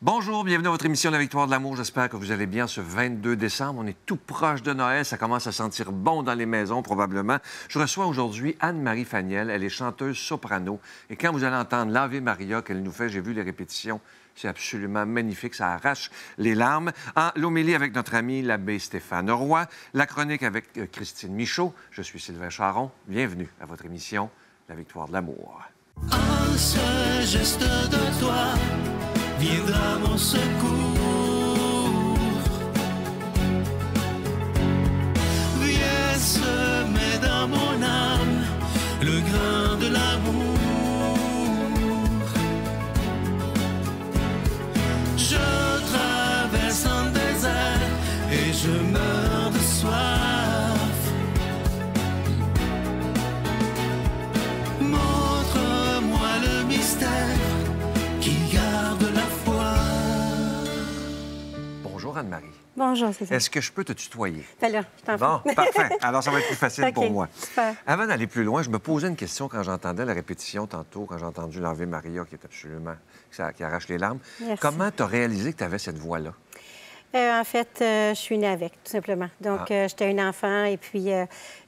Bonjour, bienvenue à votre émission La Victoire de l'amour. J'espère que vous allez bien ce 22 décembre. On est tout proche de Noël. Ça commence à sentir bon dans les maisons, probablement. Je reçois aujourd'hui Anne-Marie Faniel. Elle est chanteuse soprano. Et quand vous allez entendre l'Ave Maria qu'elle nous fait, j'ai vu les répétitions. C'est absolument magnifique. Ça arrache les larmes. L'homélie avec notre ami l'abbé Stéphane Roy. La chronique avec Christine Michaud. Je suis Sylvain Charon. Bienvenue à votre émission La Victoire de l'amour. Un seul geste de toi viendra mon secours. Viens semer dans mon âme le grain de l'amour. Je traverse un désert et je meurs de soif. Montre-moi le mystère qui garde la foi. Bonjour Anne-Marie. Bonjour, c'est ça. Est-ce que je peux te tutoyer? Ben là, je t'en Bon, prie. parfait. Alors, ça va être plus facile OK, pour moi. super. Avant d'aller plus loin, je me posais une question quand j'entendais la répétition tantôt, quand j'ai entendu l'Ave Maria, qui est absolument... qui arrache les larmes. Merci. Comment tu as réalisé que tu avais cette voix-là? En fait, je suis née avec, tout simplement. Donc, j'étais une enfant et puis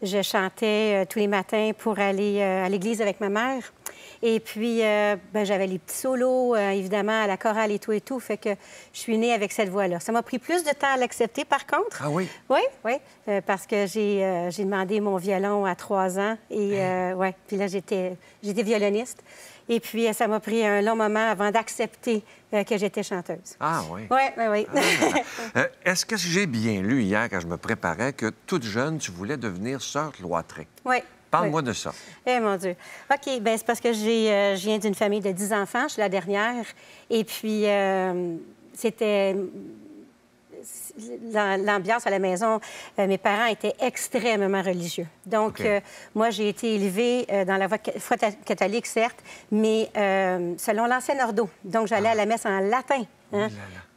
je chantais tous les matins pour aller à l'église avec ma mère. Et puis, j'avais les petits solos, évidemment, à la chorale et tout. Fait que je suis née avec cette voix-là. Ça m'a pris plus de temps à l'accepter, par contre. Ah oui? Oui, oui, parce que j'ai demandé mon violon à 3 ans. Et, ouais, puis là, j'étais violoniste. Et puis, ça m'a pris un long moment avant d'accepter que j'étais chanteuse. Ah oui? Oui, oui, oui. Est-ce que j'ai bien lu hier, quand je me préparais, que toute jeune, tu voulais devenir sœur cloîtrée? Oui. Parle-moi de ça. Eh, mon Dieu. OK, bien, c'est parce que je viens d'une famille de 10 enfants. Je suis la dernière. Et puis, c'était... L'ambiance à la maison, mes parents étaient extrêmement religieux. Donc, OK. moi, j'ai été élevée dans la foi catholique, certes, mais selon l'ancien ordo. Donc, j'allais à la messe en latin. Hein?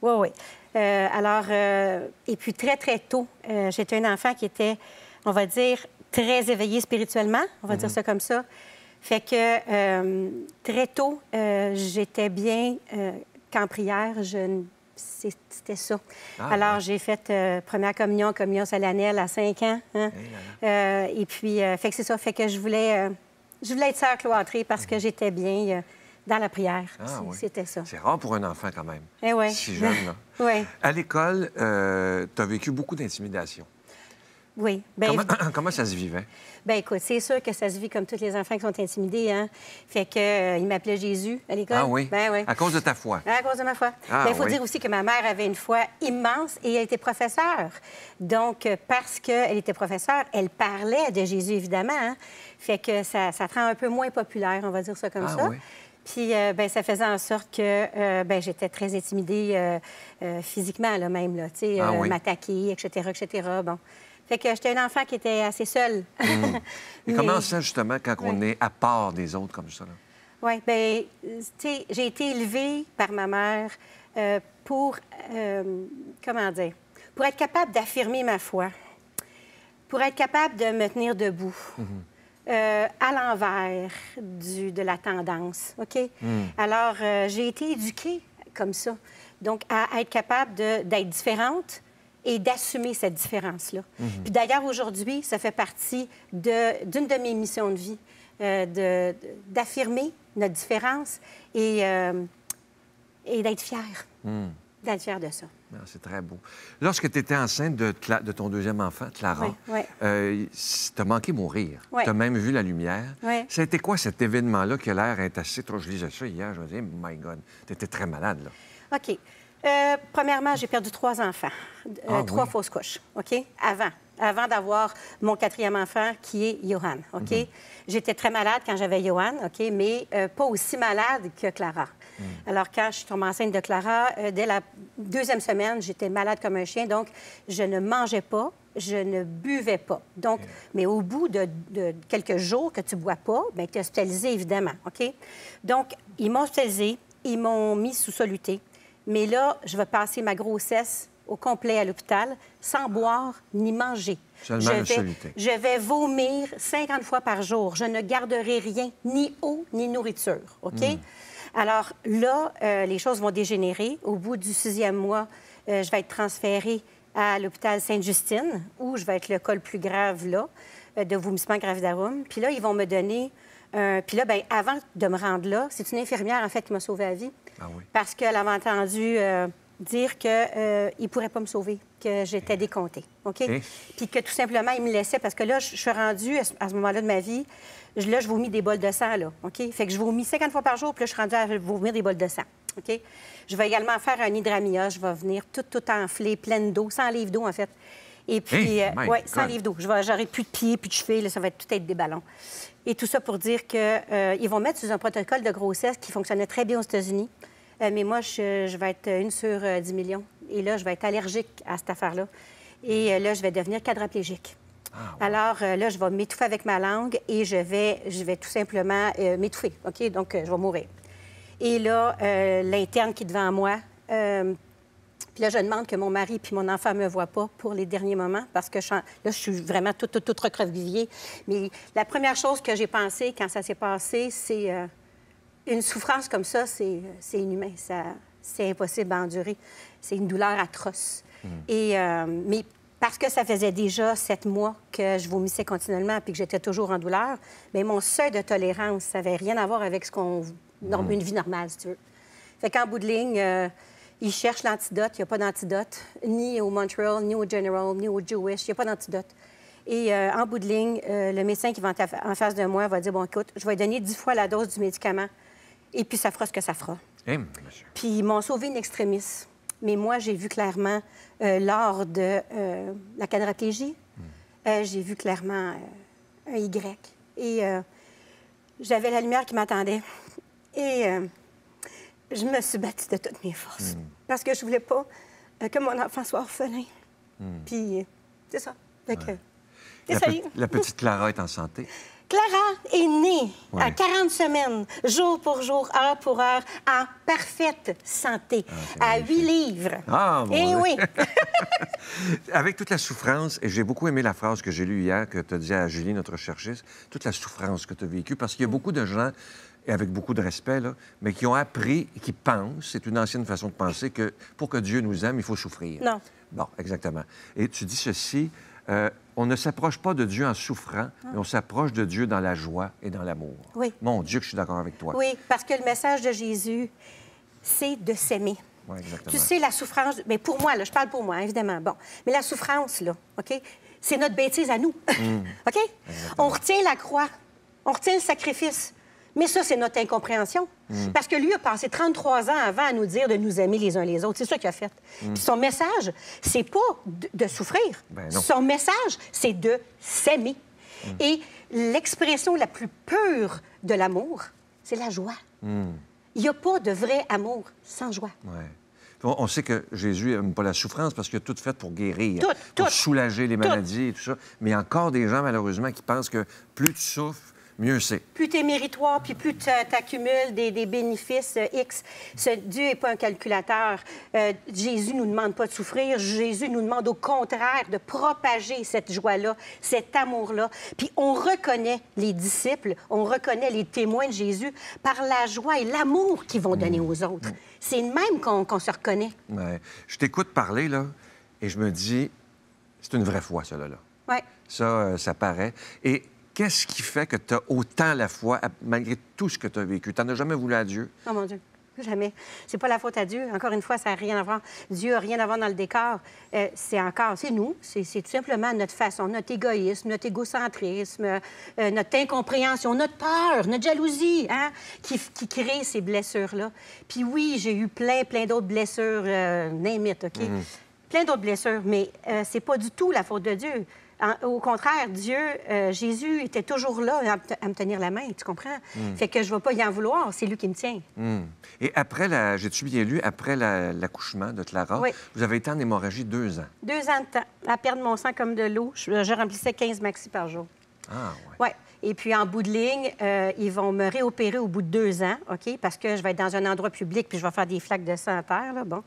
Oui, oui. Alors, et puis très, très tôt, j'étais un enfant qui était, on va dire, très éveillé spirituellement, on va dire ça comme ça. Fait que très tôt, j'étais bien qu'en prière, c'était ça. Alors, j'ai fait première communion solennelle à 5 ans. Hein? Et puis, fait que c'est ça. Fait que je voulais être sœur cloîtrée parce que j'étais bien dans la prière. C'était ça. C'est rare pour un enfant, quand même. Eh oui. Si jeune, là. Oui. À l'école, tu as vécu beaucoup d'intimidation. Oui. Bien, Comment ça se vivait? bien, écoute, c'est sûr que ça se vit comme tous les enfants qui sont intimidés, hein? Fait que il m'appelait Jésus à l'école. Ah oui? Ben oui. À cause de ta foi? À cause de ma foi. Ah, Mais il faut oui. dire aussi que ma mère avait une foi immense et elle était professeure. Donc, parce qu'elle était professeure, elle parlait de Jésus, évidemment. Hein? Fait que ça rend un peu moins populaire, on va dire ça comme ça. Oui. Puis, ben, ça faisait en sorte que j'étais très intimidée physiquement, là, même, là, tu sais, oui. m'attaquer, etc., etc. Bon. Fait que j'étais un enfant qui était assez seul. Et comment ça, justement, quand on est à part des autres comme ça? Oui, bien, tu sais, j'ai été élevée par ma mère pour, comment dire, pour être capable d'affirmer ma foi, pour être capable de me tenir debout, à l'envers de la tendance, OK? Alors, j'ai été éduquée comme ça, donc à être capable d'être différente et d'assumer cette différence-là. Puis d'ailleurs, aujourd'hui, ça fait partie d'une de mes missions de vie, d'affirmer notre différence et d'être fière. D'être fière de ça. Ah, c'est très beau. Lorsque tu étais enceinte de ton deuxième enfant, Clara, Oui, t'as manqué mourir. Oui. T'as même vu la lumière. Oui. C'était quoi cet événement-là qui a l'air d'être assez... Je lisais ça hier, je me disais, my God, t'étais très malade, là. OK. Premièrement, j'ai perdu 3 enfants, 3 oui? fausses couches, OK? Avant d'avoir mon 4e enfant, qui est Johan, OK? J'étais très malade quand j'avais Johan, OK? Mais pas aussi malade que Clara. Alors, quand je suis tombée enceinte de Clara, dès la 2e semaine, j'étais malade comme un chien, donc je ne mangeais pas, je ne buvais pas. Donc, mais au bout de quelques jours que tu ne bois pas, bien, tu es hospitalisé, évidemment, OK? Donc, ils m'ont hospitalisé, ils m'ont mis sous soluté. Mais là, je vais passer ma grossesse au complet à l'hôpital sans boire ni manger. Seulement la soluté. Je vais vomir 50 fois par jour. Je ne garderai rien, ni eau, ni nourriture, OK? Alors là, les choses vont dégénérer. Au bout du 6e mois, je vais être transférée à l'hôpital Sainte-Justine, où je vais être le cas le plus grave là, de vomissement gravidarum. Puis là, ils vont me donner... puis là, bien, avant de me rendre là, c'est une infirmière, en fait, qui m'a sauvée la vie. Ah oui. Parce qu'elle avait entendu dire qu'il ne pourrait pas me sauver, que j'étais décomptée, OK? Puis que tout simplement, il me laissait, parce que là, je suis rendue, à ce moment-là de ma vie, là, je vomis des bols de sang, là, OK? Fait que je vomis 50 fois par jour, puis là, je suis rendue à vomir des bols de sang, OK? Je vais également faire un hydramia, je vais venir tout enflée, pleine d'eau, 100 livres d'eau, en fait. Et puis, oui, 100 livres d'eau. J'aurai plus de pieds, plus de chevilles, là, ça va tout être des ballons. Et tout ça pour dire qu'ils vont mettre sous un protocole de grossesse qui fonctionnait très bien aux États-Unis. Mais moi, je vais être 1 sur 10 millions. Et là, je vais être allergique à cette affaire-là. Et là, je vais devenir quadraplégique. Ah, ouais. Alors là, je vais m'étouffer avec ma langue et je vais tout simplement m'étouffer, OK? Donc, je vais mourir. Et là, l'interne qui est devant moi... puis là, je demande que mon mari puis mon enfant ne me voient pas pour les derniers moments parce que là, je suis vraiment toute recroquevillée. Mais la première chose que j'ai pensée quand ça s'est passé, c'est une souffrance comme ça, c'est inhumain. C'est impossible à endurer. C'est une douleur atroce. Et, mais parce que ça faisait déjà 7 mois que je vomissais continuellement puis que j'étais toujours en douleur, bien, mon seuil de tolérance, ça n'avait rien à voir avec une vie normale, si tu veux. Fait qu'en bout de ligne... ils cherchent l'antidote. Il n'y a pas d'antidote, ni au Montreal, ni au General, ni au Jewish. Il n'y a pas d'antidote. Et en bout de ligne, le médecin qui va en face de moi va dire, bon, écoute, je vais donner 10 fois la dose du médicament et puis ça fera ce que ça fera. Puis ils m'ont sauvé in extremis. Mais moi, j'ai vu clairement, lors de la quadraplégie, j'ai vu clairement un Y. Et j'avais la lumière qui m'attendait. Et... je me suis battue de toutes mes forces parce que je voulais pas que mon enfant soit orphelin. Puis, c'est ça. Fait que, la petite Clara est en santé. Clara est née à 40 semaines, jour pour jour, heure pour heure, en parfaite santé, à 8 livres. Ah, bon. Et oui! Avec toute la souffrance, et j'ai beaucoup aimé la phrase que j'ai lue hier, que tu as dit à Julie, notre chercheuse, toute la souffrance que tu as vécue, parce qu'il y a beaucoup de gens, et avec beaucoup de respect, là, mais qui ont appris et qui pensent, c'est une ancienne façon de penser, que pour que Dieu nous aime, il faut souffrir. Non. Bon, exactement. Et tu dis ceci, on ne s'approche pas de Dieu en souffrant, mais on s'approche de Dieu dans la joie et dans l'amour. Oui. Mon Dieu, que je suis d'accord avec toi. Oui, parce que le message de Jésus, c'est de s'aimer. Oui, exactement. Tu sais, la souffrance... Mais pour moi, là, je parle pour moi, évidemment. Bon. Mais la souffrance, là, OK? C'est notre bêtise à nous. OK? Exactement. On retient la croix. On retient le sacrifice. Mais ça, c'est notre incompréhension. Parce que lui a passé 33 ans avant à nous dire de nous aimer les uns les autres. C'est ça qu'il a fait. Puis son message, c'est pas de souffrir. Ben non. Son message, c'est de s'aimer. Et l'expression la plus pure de l'amour, c'est la joie. Il n'y a pas de vrai amour sans joie. Ouais. On sait que Jésus n'aime pas la souffrance parce qu'il a tout fait pour guérir, pour soulager les maladies et tout ça. Mais il y a encore des gens, malheureusement, qui pensent que plus tu souffres, mieux c'est. Plus tu es méritoire, puis plus tu accumules des bénéfices X. Dieu n'est pas un calculateur. Jésus ne nous demande pas de souffrir. Jésus nous demande au contraire de propager cette joie-là, cet amour-là. Puis on reconnaît les disciples, on reconnaît les témoins de Jésus par la joie et l'amour qu'ils vont donner aux autres. C'est de même qu'on se reconnaît. Ouais. Je t'écoute parler, là, et je me dis, c'est une vraie foi, cela, là. Oui. Ça paraît. Et qu'est-ce qui fait que tu as autant la foi, malgré tout ce que tu as vécu? Tu n'en as jamais voulu à Dieu? Oh mon Dieu, jamais. C'est pas la faute à Dieu. Encore une fois, ça n'a rien à voir. Dieu n'a rien à voir dans le décor. C'est nous. C'est tout simplement notre façon, notre égoïsme, notre égocentrisme, notre incompréhension, notre peur, notre jalousie, hein, qui crée ces blessures-là. Puis oui, j'ai eu plein d'autres blessures, name it, OK? Plein d'autres blessures, mais c'est pas du tout la faute de Dieu. Au contraire, Dieu, Jésus était toujours là à me tenir la main, tu comprends? Fait que je ne vais pas y en vouloir, c'est lui qui me tient. Et après, j'ai-tu bien lu, après l'accouchement de Clara, oui. Vous avez été en hémorragie 2 ans. 2 ans de temps, à perdre mon sang comme de l'eau. Je remplissais 15 maxi par jour. Ah, oui. Oui. Et puis, en bout de ligne, ils vont me réopérer au bout de 2 ans, OK? Parce que je vais être dans un endroit public puis je vais faire des flaques de sang à terre, là, bon.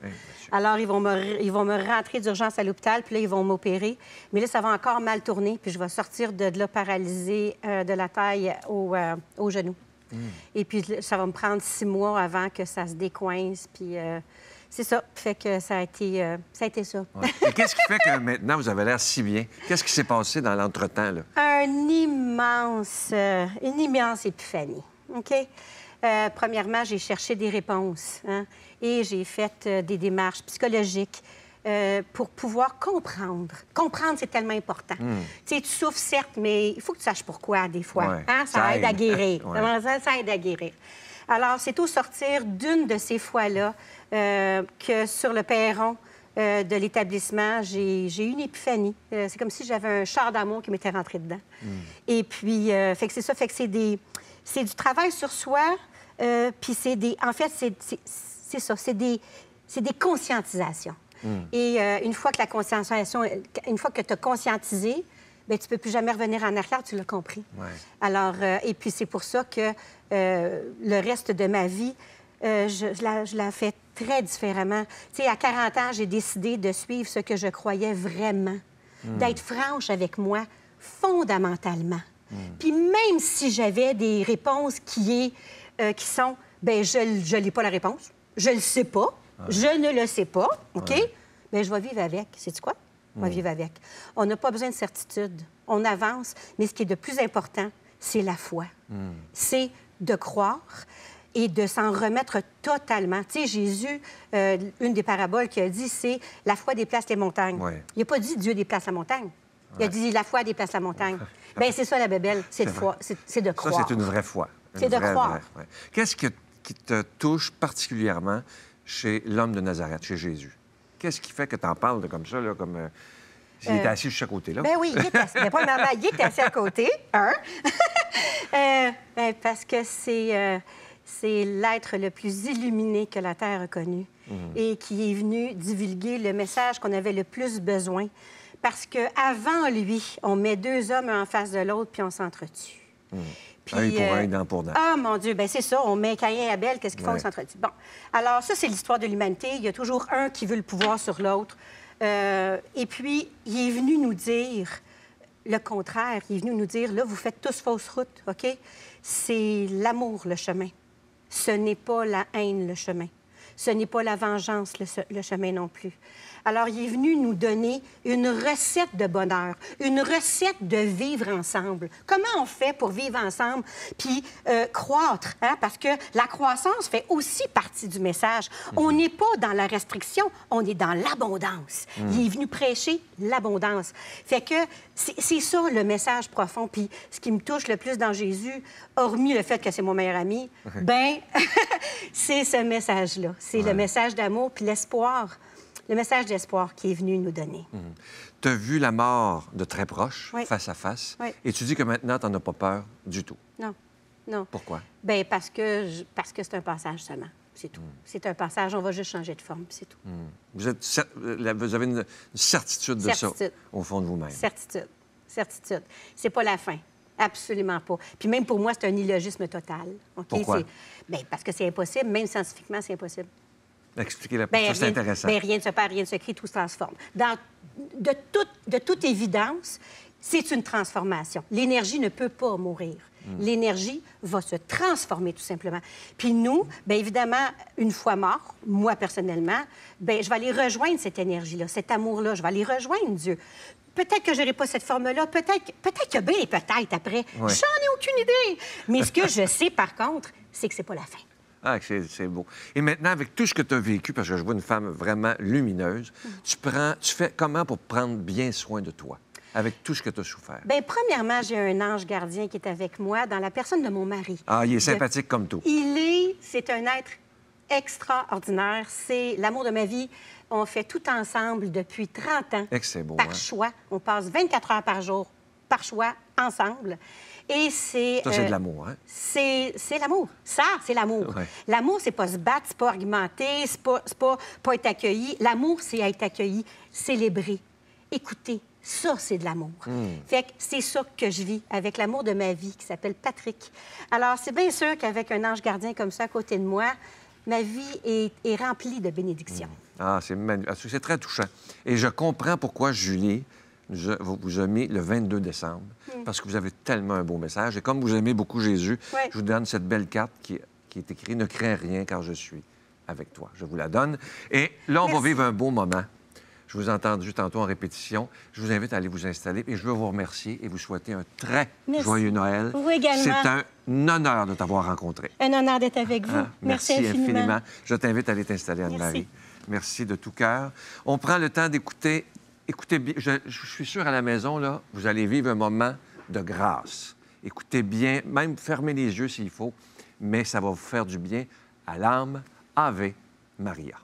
Alors, ils vont me rentrer d'urgence à l'hôpital, puis là, ils vont m'opérer. Mais là, ça va encore mal tourner, puis je vais sortir de là paralysée de la taille au genou. Et puis, ça va me prendre 6 mois avant que ça se décoince. Puis, c'est ça. Fait que ça a été ça. Ouais. Et qu'est-ce qui fait que maintenant, vous avez l'air si bien? Qu'est-ce qui s'est passé dans l'entretemps, là? Une immense épiphanie. OK? Premièrement, j'ai cherché des réponses, hein, et j'ai fait des démarches psychologiques pour pouvoir comprendre. Comprendre, c'est tellement important. Tu sais, tu souffres, certes, mais il faut que tu saches pourquoi, des fois. Ouais, Hein? Ça aide à guérir. Ouais. Ça aide à guérir. Alors, c'est au sortir d'une de ces fois-là que sur le perron de l'établissement, j'ai eu une épiphanie. C'est comme si j'avais un char d'amour qui m'était rentré dedans. Et puis, fait que c'est ça. Fait que c'est du travail sur soi, puis c'est des... En fait, c'est ça. C'est des conscientisations. Et une fois que tu as conscientisé, bien, tu ne peux plus jamais revenir en arrière, tu l'as compris. Ouais. Alors, et puis c'est pour ça que le reste de ma vie, je la fais très différemment. Tu sais, à 40 ans, j'ai décidé de suivre ce que je croyais vraiment, d'être franche avec moi fondamentalement. Puis même si j'avais des réponses qui sont, bien, je n'ai pas la réponse, je ne le sais pas, je ne le sais pas, OK? Bien, je vais vivre avec. Sais-tu quoi? On va vivre avec. On n'a pas besoin de certitude. On avance, mais ce qui est de plus important, c'est la foi. C'est de croire et de s'en remettre totalement. Tu sais, Jésus, une des paraboles qu'il a dit, c'est « la foi déplace les montagnes Ouais. ». Il n'a pas dit « Dieu déplace la montagne ». Il a dit « la foi déplace la montagne ». Bien, c'est ça la bébelle, c'est de foi, c'est de croire. Ça, c'est une vraie foi. C'est de croire. Ouais. Qu'est-ce qui te touche particulièrement chez l'homme de Nazareth, chez Jésus? Qu'est-ce qui fait que tu en parles de comme ça, là, comme s'il était assis de chaque côté, là? Ben oui, il est assis. Mais pas maman, il est assis à côté, hein? Parce que c'est l'être le plus illuminé que la Terre a connu et qui est venu divulguer le message qu'on avait le plus besoin. Parce qu'avant lui, on met 2 hommes un en face de l'autre puis on s'entretue. Puis, œil pour œil, dent pour dent. Ah, mon Dieu, bien c'est ça. On met Caïn et Abel, qu'est-ce qu'ils font? Ils s'entretuent. Bon. Alors, ça, c'est l'histoire de l'humanité. Il y a toujours un qui veut le pouvoir sur l'autre. Et puis, il est venu nous dire le contraire. Il est venu nous dire, là, vous faites tous fausse route, OK? C'est l'amour, le chemin. Ce n'est pas la haine, le chemin. Ce n'est pas la vengeance, le chemin non plus. Alors, il est venu nous donner une recette de bonheur, une recette de vivre ensemble. Comment on fait pour vivre ensemble puis croître? Hein? Parce que la croissance fait aussi partie du message. On n'est pas dans la restriction, on est dans l'abondance. Il est venu prêcher l'abondance. Fait que c'est ça le message profond. Puis ce qui me touche le plus dans Jésus, hormis le fait que c'est mon meilleur ami, ben c'est ce message-là. C'est le message d'amour puis l'espoir. Le message d'espoir qui est venu nous donner. Tu as vu la mort de très proche, Oui. face à face, Oui. et tu dis que maintenant, tu n'en as pas peur du tout. Non, non. Pourquoi? Bien, parce que c'est un passage seulement. C'est tout. C'est un passage, on va juste changer de forme, puis c'est tout. Vous avez une certitude de Certitude. ça, au fond de vous-même. Certitude. Certitude. C'est pas la fin. Absolument pas. Puis même pour moi, c'est un illogisme total. OK? Pourquoi? Bien, parce que c'est impossible. Même scientifiquement, c'est impossible. Expliquez-la. Bien, Ça, c'est intéressant. Bien, rien ne se perd, rien ne se crée, tout se transforme. De toute évidence, c'est une transformation. L'énergie ne peut pas mourir. L'énergie va se transformer, tout simplement. Puis nous, bien évidemment, une fois mort, moi, personnellement, bien, je vais aller rejoindre cette énergie-là, cet amour-là. Je vais aller rejoindre Dieu. Peut-être que je n'aurai pas cette forme-là. Peut-être qu'il y a bien les peut-être après. Ouais. J'en ai aucune idée. Mais ce que je sais, par contre, c'est que c'est pas la fin. Ah, c'est beau. Et maintenant, avec tout ce que tu as vécu, parce que je vois une femme vraiment lumineuse, tu fais comment pour prendre bien soin de toi, avec tout ce que tu as souffert? Bien, premièrement, j'ai un ange gardien qui est avec moi dans la personne de mon mari. Ah, il est sympathique comme tout. C'est un être extraordinaire. C'est l'amour de ma vie. On fait tout ensemble depuis 30 ans. Et que c'est beau, Par hein? choix. On passe 24 heures par jour, par choix, ensemble. Et c'est... Ça, c'est de l'amour, hein? C'est l'amour. Ça, c'est l'amour. Ouais. L'amour, c'est pas se battre, c'est pas argumenter, c'est pas être accueilli. L'amour, c'est être accueilli, célébrer, écouter. Ça, c'est de l'amour. Fait que c'est ça que je vis avec l'amour de ma vie qui s'appelle Patrick. Alors, c'est bien sûr qu'avec un ange gardien comme ça à côté de moi, ma vie est remplie de bénédictions. Ah, c'est magnifique. C'est très touchant. Et je comprends pourquoi Julie vous a mis le 22 décembre parce que vous avez tellement un beau message. Et comme vous aimez beaucoup Jésus, je vous donne cette belle carte qui est écrite « Ne crains rien car je suis avec toi ». Je vous la donne. Et là, on va vivre un beau moment. Je vous ai entendu tantôt en répétition. Je vous invite à aller vous installer et je veux vous remercier et vous souhaiter un très joyeux Noël. Vous également. C'est un honneur de t'avoir rencontré. Un honneur d'être avec vous. Merci infiniment. Je t'invite à aller t'installer, Anne-Marie. Merci de tout cœur. On prend le temps d'écouter. Écoutez bien, je suis sûr à la maison, là, vous allez vivre un moment de grâce. Écoutez bien, même fermez les yeux s'il faut, mais ça va vous faire du bien à l'âme. Ave Maria.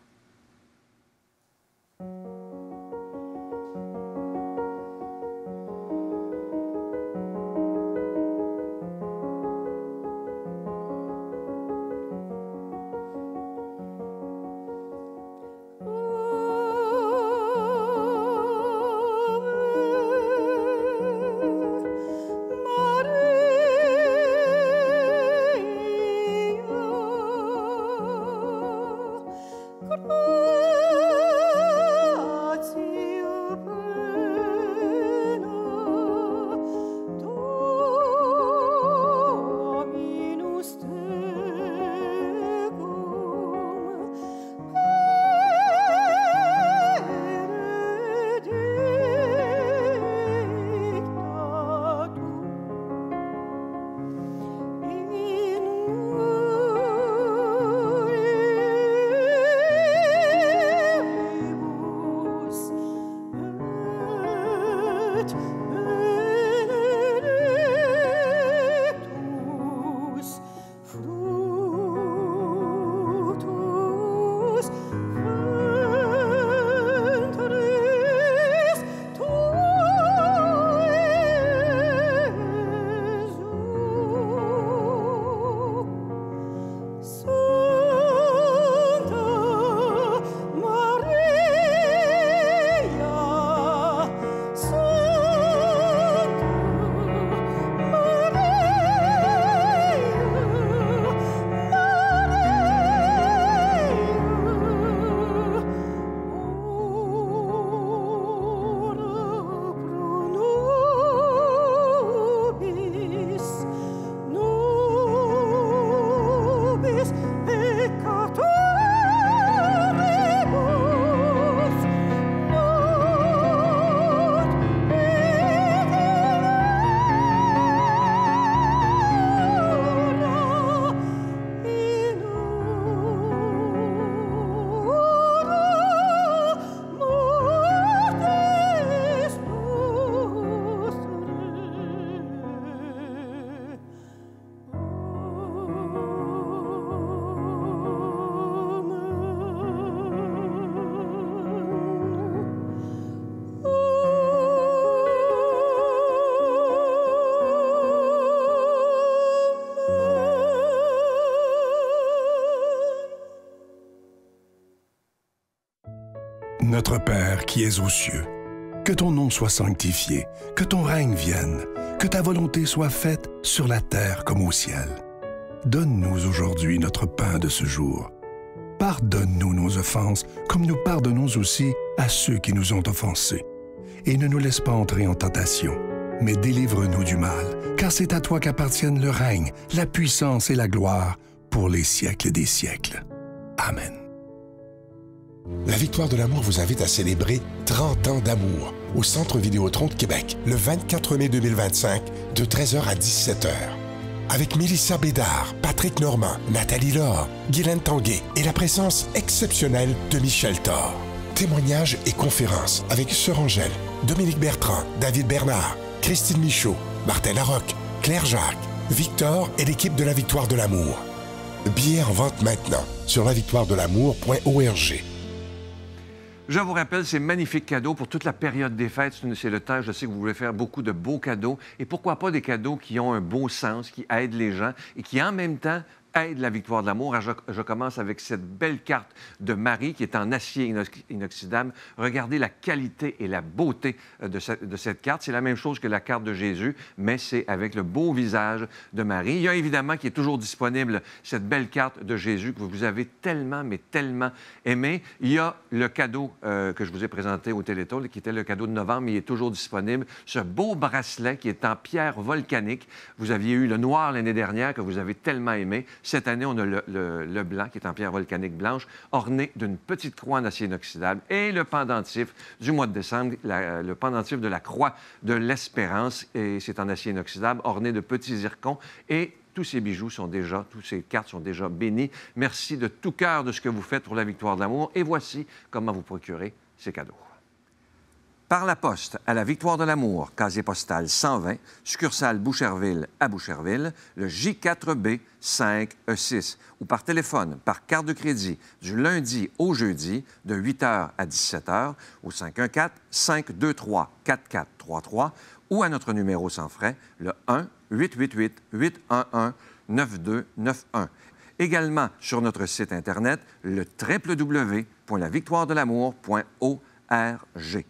Notre Père qui es aux cieux, que ton nom soit sanctifié, que ton règne vienne, que ta volonté soit faite sur la terre comme au ciel. Donne-nous aujourd'hui notre pain de ce jour. Pardonne-nous nos offenses, comme nous pardonnons aussi à ceux qui nous ont offensés. Et ne nous laisse pas entrer en tentation, mais délivre-nous du mal, car c'est à toi qu'appartiennent le règne, la puissance et la gloire pour les siècles des siècles. Amen. La Victoire de l'amour vous invite à célébrer 30 ans d'amour au Centre Vidéotron de Québec le 24 mai 2025 de 13h à 17h. Avec Mélissa Bédard, Patrick Normand, Nathalie Laure, Guylaine Tanguay et la présence exceptionnelle de Michel Thor. Témoignages et conférences avec Sœur Angèle, Dominique Bertrand, David Bernard, Christine Michaud, Martin Larocque, Claire Jacques, Victor et l'équipe de la Victoire de l'amour. Billets en vente maintenant sur lavictoiredelamour.org. Je vous rappelle, ces magnifiques cadeaux pour toute la période des fêtes. C'est le temps, je sais que vous voulez faire beaucoup de beaux cadeaux. Et pourquoi pas des cadeaux qui ont un beau sens, qui aident les gens et qui, en même temps, aide la victoire de l'amour. Je commence avec cette belle carte de Marie qui est en acier inoxydable. Regardez la qualité et la beauté de cette carte. C'est la même chose que la carte de Jésus, mais c'est avec le beau visage de Marie. Il y a évidemment qui est toujours disponible cette belle carte de Jésus que vous avez tellement, mais tellement aimé. Il y a le cadeau que je vous ai présenté au Téléthon, qui était le cadeau de novembre, mais il est toujours disponible. Ce beau bracelet qui est en pierre volcanique. Vous aviez eu le noir l'année dernière que vous avez tellement aimé. Cette année, on a le blanc qui est en pierre volcanique blanche, orné d'une petite croix en acier inoxydable. Et le pendentif du mois de décembre, le pendentif de la croix de l'Espérance, et c'est en acier inoxydable, orné de petits zircons. Et tous ces bijoux toutes ces cartes sont déjà bénies. Merci de tout cœur de ce que vous faites pour la victoire de l'amour. Et voici comment vous procurer ces cadeaux. Par la poste à la Victoire de l'amour, casier postal 120, succursale Boucherville à Boucherville, le J4B 5E6, ou par téléphone, par carte de crédit, du lundi au jeudi, de 8h à 17h, au 514-523-4433, ou à notre numéro sans frais, le 1-888-811-9291. Également sur notre site Internet, le www.lavictoiredelamour.org.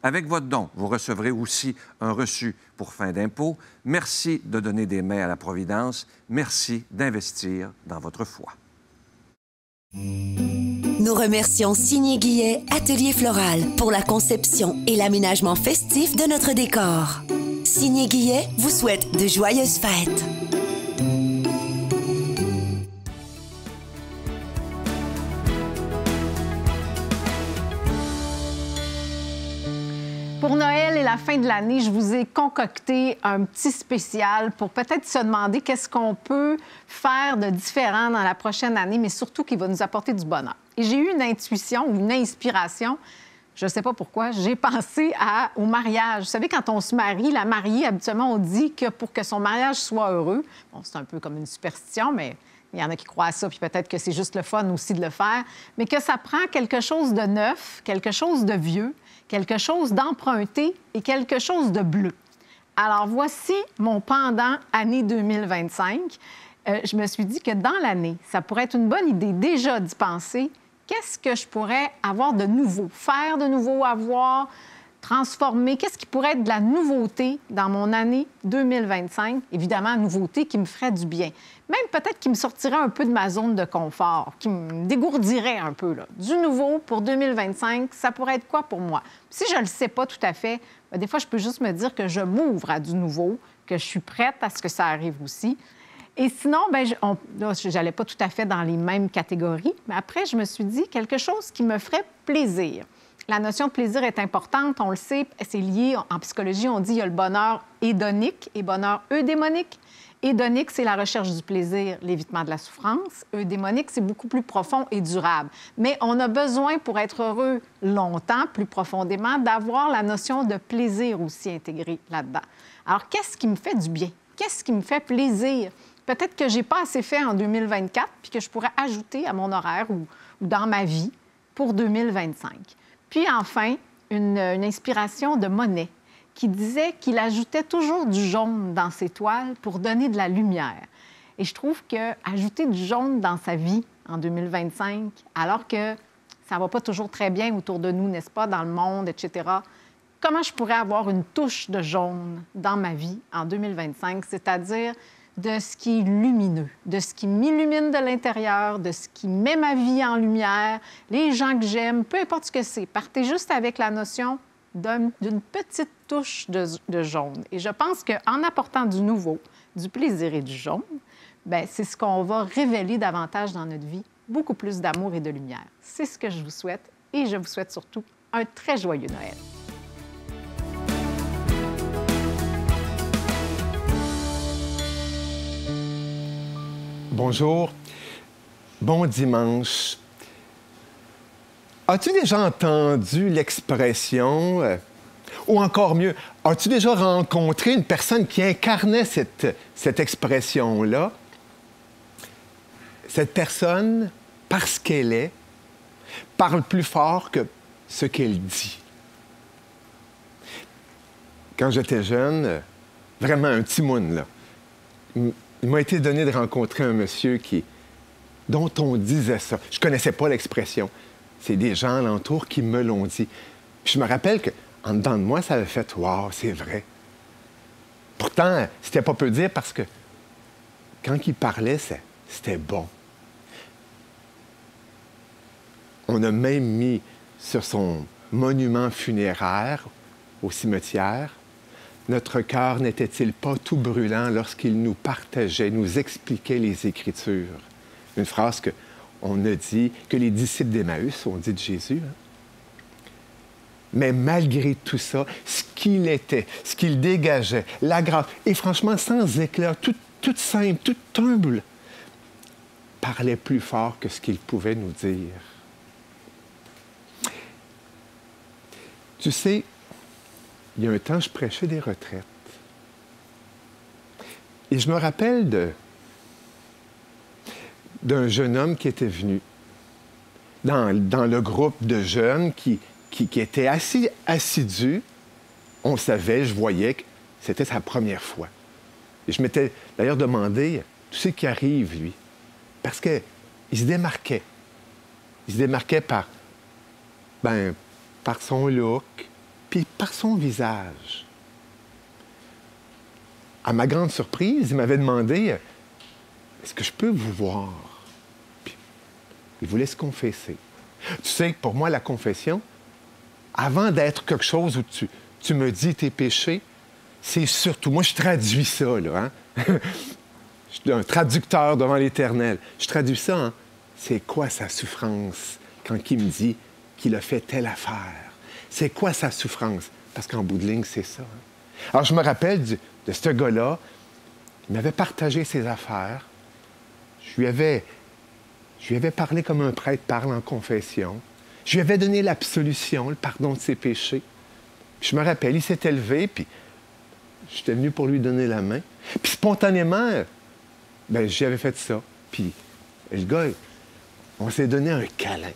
Avec votre don, vous recevrez aussi un reçu pour fin d'impôt. Merci de donner des mains à la Providence. Merci d'investir dans votre foi. Nous remercions Signé Guillet, Atelier Floral, pour la conception et l'aménagement festif de notre décor. Signé Guillet vous souhaite de joyeuses fêtes. Pour Noël et la fin de l'année, je vous ai concocté un petit spécial pour peut-être se demander qu'est-ce qu'on peut faire de différent dans la prochaine année, mais surtout qui va nous apporter du bonheur. Et j'ai eu une intuition ou une inspiration, je ne sais pas pourquoi, j'ai pensé au mariage. Vous savez, quand on se marie, la mariée, habituellement, on dit que pour que son mariage soit heureux, bon, c'est un peu comme une superstition, mais il y en a qui croient à ça, puis peut-être que c'est juste le fun aussi de le faire, mais que ça prend quelque chose de neuf, quelque chose de vieux, quelque chose d'emprunté et quelque chose de bleu. Alors, voici mon pendant année 2025. Je me suis dit que dans l'année, ça pourrait être une bonne idée déjà d'y penser. Qu'est-ce que je pourrais avoir de nouveau, faire de nouveau, avoir, transformer? Qu'est-ce qui pourrait être de la nouveauté dans mon année 2025? Évidemment, nouveauté qui me ferait du bien. Même peut-être qui me sortirait un peu de ma zone de confort, qui me dégourdirait un peu. Là. Du nouveau pour 2025, ça pourrait être quoi pour moi? Si je ne le sais pas tout à fait, bien, des fois, je peux juste me dire que je m'ouvre à du nouveau, que je suis prête à ce que ça arrive aussi. Et sinon, bien, je n'allais pas tout à fait dans les mêmes catégories, mais après, je me suis dit quelque chose qui me ferait plaisir. La notion de plaisir est importante, on le sait, c'est lié, en psychologie, on dit qu'il y a le bonheur hédonique et bonheur eudémonique. Hédonique, c'est la recherche du plaisir, l'évitement de la souffrance. Eudémonique, c'est beaucoup plus profond et durable. Mais on a besoin, pour être heureux longtemps, plus profondément, d'avoir la notion de plaisir aussi intégrée là-dedans. Alors, qu'est-ce qui me fait du bien? Qu'est-ce qui me fait plaisir? Peut-être que je n'ai pas assez fait en 2024 puis que je pourrais ajouter à mon horaire ou dans ma vie pour 2025. Puis enfin, une inspiration de Monet qui disait qu'il ajoutait toujours du jaune dans ses toiles pour donner de la lumière. Et je trouve qu'ajouter du jaune dans sa vie en 2025, alors que ça ne va pas toujours très bien autour de nous, n'est-ce pas, dans le monde, etc., comment je pourrais avoir une touche de jaune dans ma vie en 2025, c'est-à-dire de ce qui est lumineux, de ce qui m'illumine de l'intérieur, de ce qui met ma vie en lumière, les gens que j'aime, peu importe ce que c'est. Partez juste avec la notion d'une petite touche de jaune. Et je pense qu'en apportant du nouveau, du plaisir et du jaune, bien, c'est ce qu'on va révéler davantage dans notre vie, beaucoup plus d'amour et de lumière. C'est ce que je vous souhaite et je vous souhaite surtout un très joyeux Noël. Bonjour, bon dimanche. As-tu déjà entendu l'expression, ou encore mieux, as-tu déjà rencontré une personne qui incarnait cette expression-là? Cette personne, parce qu'elle est, parle plus fort que ce qu'elle dit. Quand j'étais jeune, vraiment un petit moune, là, il m'a été donné de rencontrer un monsieur dont on disait ça. Je ne connaissais pas l'expression. C'est des gens alentour qui me l'ont dit. Puis je me rappelle qu'en dedans de moi, ça avait fait « Wow, c'est vrai ». Pourtant, c'était pas peu dire parce que quand il parlait, c'était bon. On a même mis sur son monument funéraire au cimetière « Notre cœur n'était-il pas tout brûlant lorsqu'il nous partageait, nous expliquait les Écritures ». Une phrase qu'on a dit, que les disciples d'Emmaüs ont dit de Jésus. Hein? Mais malgré tout ça, ce qu'il était, ce qu'il dégageait, la grâce, et franchement, sans éclat, tout simple, tout humble, parlait plus fort que ce qu'il pouvait nous dire. Tu sais, il y a un temps, je prêchais des retraites. Et je me rappelle d'un jeune homme qui était venu dans le groupe de jeunes qui était assez assidu. On savait, je voyais que c'était sa première fois. Et je m'étais d'ailleurs demandé tout ce qui arrive, lui. Parce qu'il se démarquait. Il se démarquait par son look, puis par son visage. À ma grande surprise, il m'avait demandé « Est-ce que je peux vous voir? » Puis, il voulait se confesser. Tu sais que pour moi, la confession, avant d'être quelque chose où tu me dis tes péchés, c'est surtout... Moi, je traduis ça, là. Hein? Je suis un traducteur devant l'Éternel. Je traduis ça, hein? C'est quoi sa souffrance quand il me dit qu'il a fait telle affaire? C'est quoi sa souffrance? Parce qu'en bout de ligne, c'est ça. Hein? Alors, je me rappelle de ce gars-là. Il m'avait partagé ses affaires. Je lui avais parlé comme un prêtre parle en confession. Je lui avais donné l'absolution, le pardon de ses péchés. Puis je me rappelle, il s'était levé, puis j'étais venu pour lui donner la main. Puis spontanément, j'y avais fait ça. Puis le gars, on s'est donné un câlin.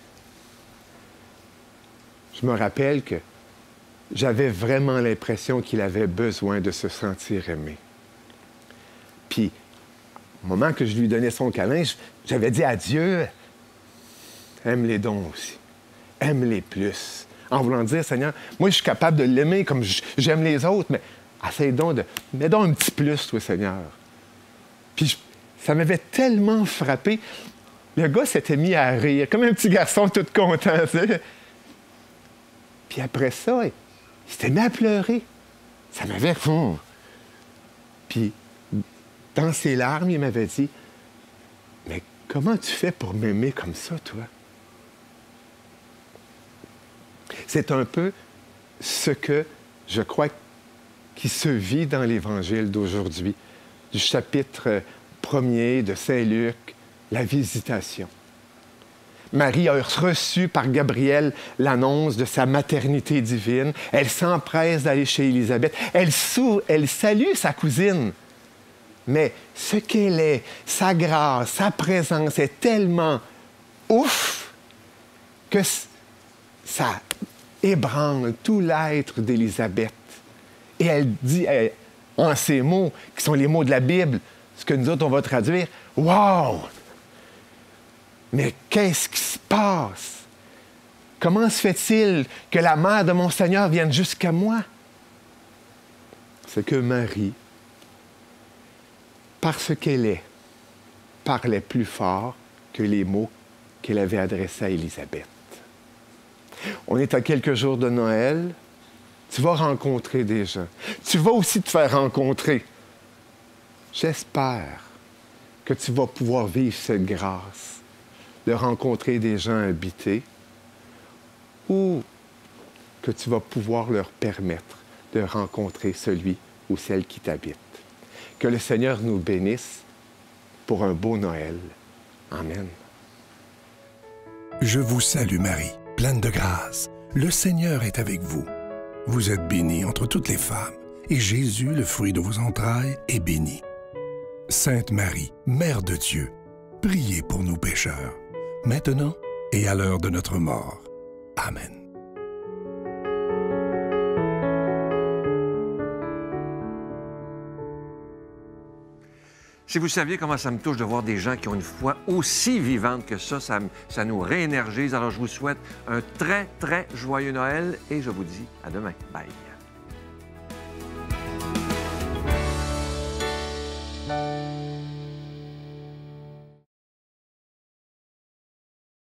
Je me rappelle que j'avais vraiment l'impression qu'il avait besoin de se sentir aimé. Puis, au moment que je lui donnais son câlin, j'avais dit à Dieu, aime-les donc aussi. Aime-les plus. En voulant dire, Seigneur, moi, je suis capable de l'aimer comme j'aime les autres, mais essaye donc mets donc un petit plus, toi, Seigneur. Puis, ça m'avait tellement frappé. Le gars s'était mis à rire, comme un petit garçon tout content, tu sais. Puis après ça, il s'était mis à pleurer. Ça m'avait... Puis, dans ses larmes, il m'avait dit, « Mais comment tu fais pour m'aimer comme ça, toi? » C'est un peu ce que je crois qui se vit dans l'Évangile d'aujourd'hui, du chapitre 1er de Saint-Luc, la visitation. Marie a reçu par Gabriel l'annonce de sa maternité divine. Elle s'empresse d'aller chez Élisabeth. Elle salue sa cousine. Mais ce qu'elle est, sa grâce, sa présence est tellement ouf que ça ébranle tout l'être d'Élisabeth. Et elle dit, en ces mots, qui sont les mots de la Bible, ce que nous autres, on va traduire, « Wow! Mais qu'est-ce qui se passe? Comment se fait-il que la mère de mon Seigneur vienne jusqu'à moi? » C'est que Marie, parce qu'elle est, parlait plus fort que les mots qu'elle avait adressés à Élisabeth. On est à quelques jours de Noël. Tu vas rencontrer des gens. Tu vas aussi te faire rencontrer. J'espère que tu vas pouvoir vivre cette grâce de rencontrer des gens habités ou que tu vas pouvoir leur permettre de rencontrer celui ou celle qui t'habite. Que le Seigneur nous bénisse pour un beau Noël. Amen. Je vous salue Marie, pleine de grâce. Le Seigneur est avec vous. Vous êtes bénie entre toutes les femmes, et Jésus, le fruit de vos entrailles, est béni. Sainte Marie, Mère de Dieu, priez pour nous pécheurs, maintenant et à l'heure de notre mort. Amen. Si vous saviez comment ça me touche de voir des gens qui ont une foi aussi vivante que ça nous réénergise. Alors, je vous souhaite un très, très joyeux Noël et je vous dis à demain. Bye.